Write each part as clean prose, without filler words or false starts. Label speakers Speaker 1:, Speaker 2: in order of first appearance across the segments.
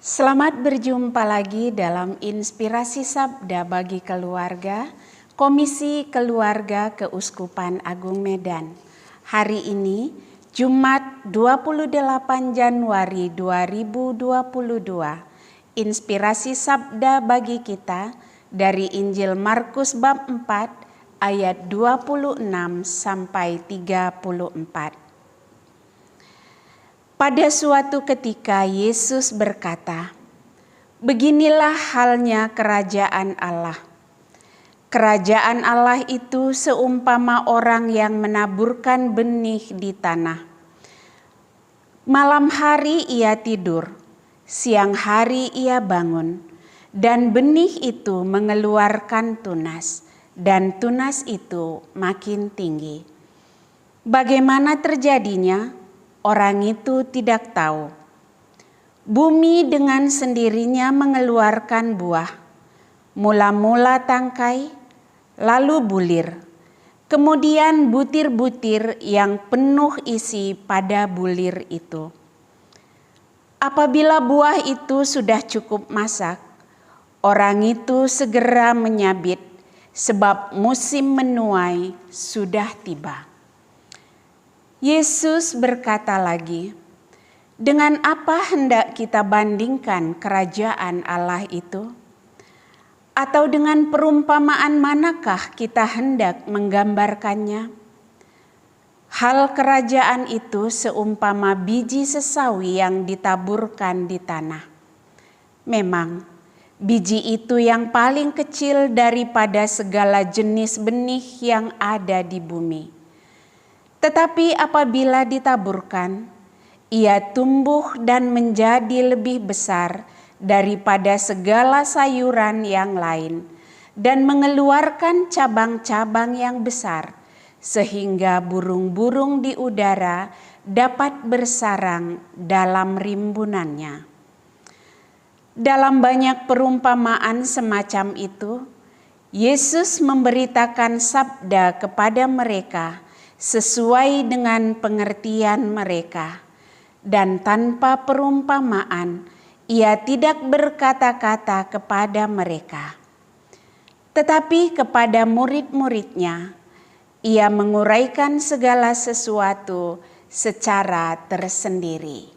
Speaker 1: Selamat berjumpa lagi dalam Inspirasi Sabda bagi Keluarga, Komisi Keluarga Keuskupan Agung Medan. Hari ini, Jumat 28 Januari 2022, Inspirasi Sabda bagi kita dari Injil Markus bab 4 ayat 26 sampai 34. Pada suatu ketika Yesus berkata, "Beginilah halnya kerajaan Allah. Kerajaan Allah itu seumpama orang yang menaburkan benih di tanah. Malam hari ia tidur, siang hari ia bangun, dan benih itu mengeluarkan tunas, dan tunas itu makin tinggi. Bagaimana terjadinya? Orang itu tidak tahu. Bumi dengan sendirinya mengeluarkan buah, mula-mula tangkai, lalu bulir, kemudian butir-butir yang penuh isi pada bulir itu. Apabila buah itu sudah cukup masak, orang itu segera menyabit, sebab musim menuai sudah tiba." Yesus berkata lagi, "Dengan apa hendak kita bandingkan kerajaan Allah itu? Atau dengan perumpamaan manakah kita hendak menggambarkannya? Hal kerajaan itu seumpama biji sesawi yang ditaburkan di tanah. Memang, biji itu yang paling kecil daripada segala jenis benih yang ada di bumi. Tetapi apabila ditaburkan, ia tumbuh dan menjadi lebih besar daripada segala sayuran yang lain dan mengeluarkan cabang-cabang yang besar, sehingga burung-burung di udara dapat bersarang dalam rimbunannya." Dalam banyak perumpamaan semacam itu, Yesus memberitakan sabda kepada mereka sesuai dengan pengertian mereka, dan tanpa perumpamaan ia tidak berkata-kata kepada mereka. Tetapi kepada murid-muridnya ia menguraikan segala sesuatu secara tersendiri.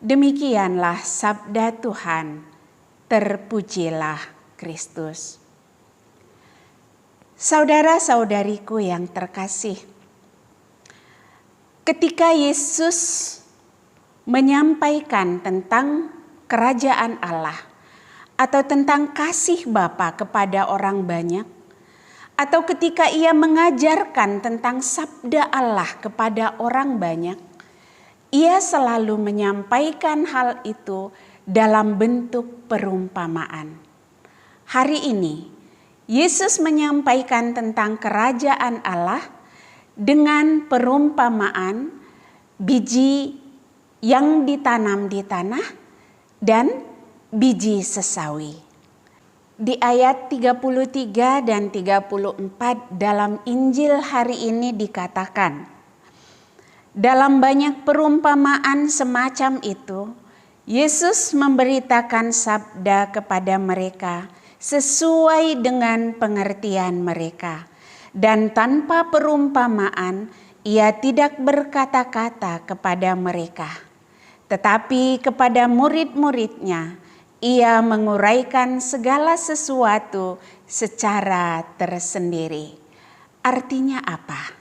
Speaker 1: Demikianlah sabda Tuhan. Terpujilah Kristus. Saudara-saudariku yang terkasih, ketika Yesus menyampaikan tentang kerajaan Allah atau tentang kasih Bapa kepada orang banyak, atau ketika ia mengajarkan tentang sabda Allah kepada orang banyak, ia selalu menyampaikan hal itu dalam bentuk perumpamaan. Hari ini, Yesus menyampaikan tentang kerajaan Allah dengan perumpamaan biji yang ditanam di tanah dan biji sesawi. Di ayat 33 dan 34 dalam Injil hari ini dikatakan, dalam banyak perumpamaan semacam itu, Yesus memberitakan sabda kepada mereka sesuai dengan pengertian mereka. Dan tanpa perumpamaan, ia tidak berkata-kata kepada mereka. Tetapi kepada murid-muridnya, ia menguraikan segala sesuatu secara tersendiri. Artinya apa?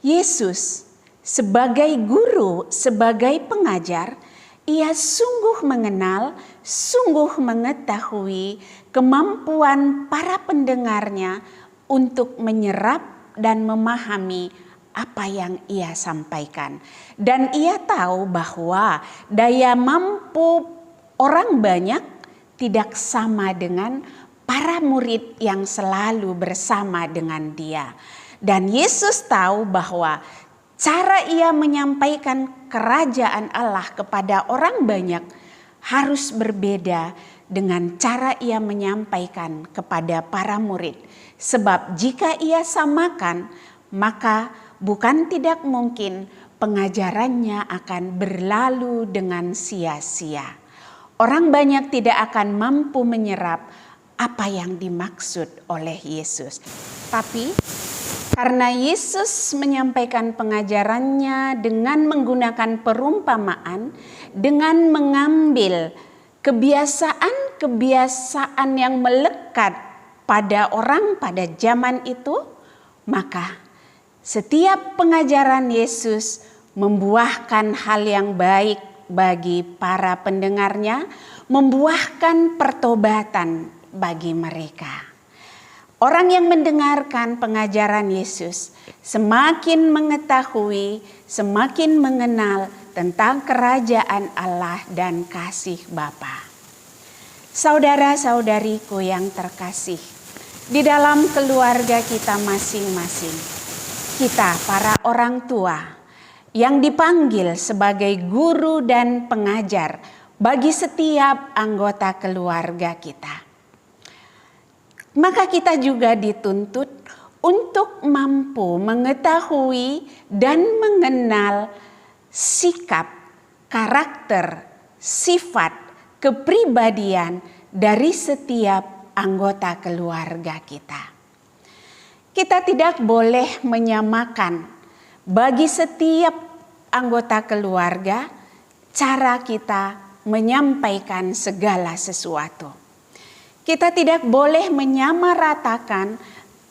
Speaker 1: Yesus sebagai guru, sebagai pengajar, ia sungguh mengenal, sungguh mengetahui kemampuan para pendengarnya untuk menyerap dan memahami apa yang ia sampaikan. Dan ia tahu bahwa daya mampu orang banyak tidak sama dengan para murid yang selalu bersama dengan dia. Dan Yesus tahu bahwa cara ia menyampaikan kerajaan Allah kepada orang banyak harus berbeda dengan cara ia menyampaikan kepada para murid. Sebab jika ia samakan, maka bukan tidak mungkin pengajarannya akan berlalu dengan sia-sia. orang banyak tidak akan mampu menyerap apa yang dimaksud oleh Yesus. Tapi karena Yesus menyampaikan pengajarannya dengan menggunakan perumpamaan, dengan mengambil kebiasaan-kebiasaan yang melekat pada orang pada zaman itu, maka setiap pengajaran Yesus membuahkan hal yang baik bagi para pendengarnya, membuahkan pertobatan bagi mereka. Orang yang mendengarkan pengajaran Yesus semakin mengetahui, semakin mengenal tentang kerajaan Allah dan kasih Bapa. Saudara-saudariku yang terkasih, di dalam keluarga kita masing-masing, kita para orang tua yang dipanggil sebagai guru dan pengajar bagi setiap anggota keluarga kita. Maka kita juga dituntut untuk mampu mengetahui dan mengenal sikap, karakter, sifat, kepribadian dari setiap anggota keluarga kita. Kita tidak boleh menyamakan bagi setiap anggota keluarga cara kita menyampaikan segala sesuatu. Kita tidak boleh menyamaratakan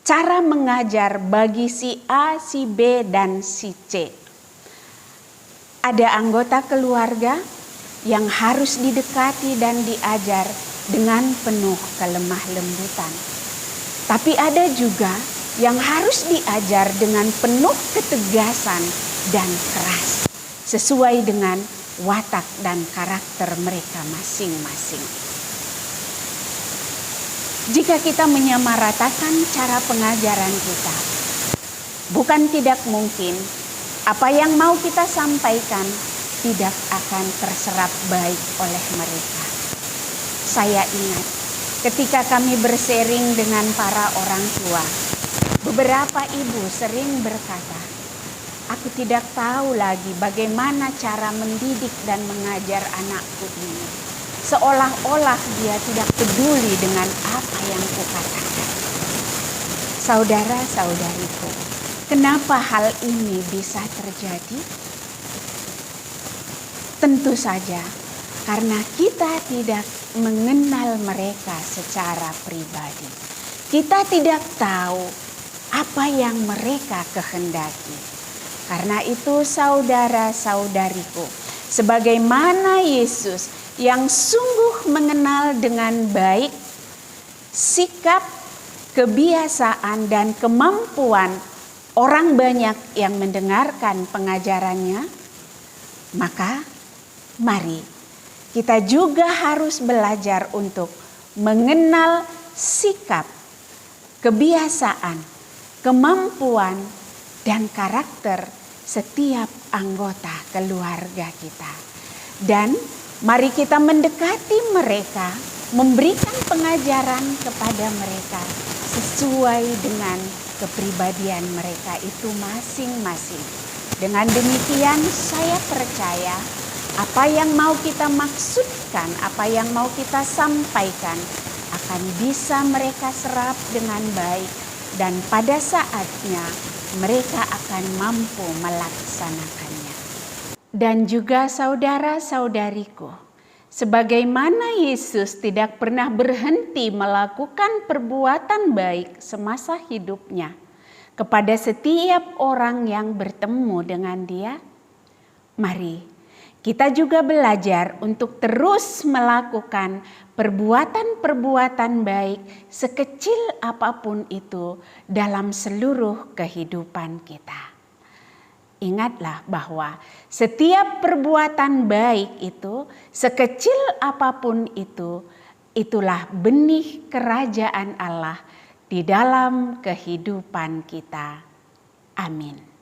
Speaker 1: cara mengajar bagi si A, si B, dan si C. Ada anggota keluarga yang harus didekati dan diajar dengan penuh kelemah lembutan. Tapi ada juga yang harus diajar dengan penuh ketegasan dan keras, sesuai dengan watak dan karakter mereka masing-masing. Jika kita menyamaratakan cara pengajaran kita, bukan tidak mungkin apa yang mau kita sampaikan tidak akan terserap baik oleh mereka. Saya ingat ketika kami bersharing dengan para orang tua, beberapa ibu sering berkata, "Aku tidak tahu lagi bagaimana cara mendidik dan mengajar anakku ini. Seolah-olah dia tidak peduli dengan apa yang kukatakan." Saudara-saudariku, kenapa hal ini bisa terjadi? Tentu saja karena kita tidak mengenal mereka secara pribadi. Kita tidak tahu apa yang mereka kehendaki. Karena itu saudara-saudariku, sebagaimana Yesus yang sungguh mengenal dengan baik sikap, kebiasaan, dan kemampuan orang banyak yang mendengarkan pengajarannya, maka mari kita juga harus belajar untuk mengenal sikap, kebiasaan, kemampuan, dan karakter setiap anggota keluarga kita. Dan mari kita mendekati mereka, memberikan pengajaran kepada mereka sesuai dengan kepribadian mereka itu masing-masing. Dengan demikian saya percaya apa yang mau kita maksudkan, apa yang mau kita sampaikan akan bisa mereka serap dengan baik, dan pada saatnya mereka akan mampu melaksanakannya. Dan juga saudara-saudariku, sebagaimana Yesus tidak pernah berhenti melakukan perbuatan baik semasa hidupnya kepada setiap orang yang bertemu dengan Dia, mari kita juga belajar untuk terus melakukan perbuatan-perbuatan baik sekecil apapun itu dalam seluruh kehidupan kita. Ingatlah bahwa setiap perbuatan baik itu, sekecil apapun itu, itulah benih kerajaan Allah di dalam kehidupan kita. Amin.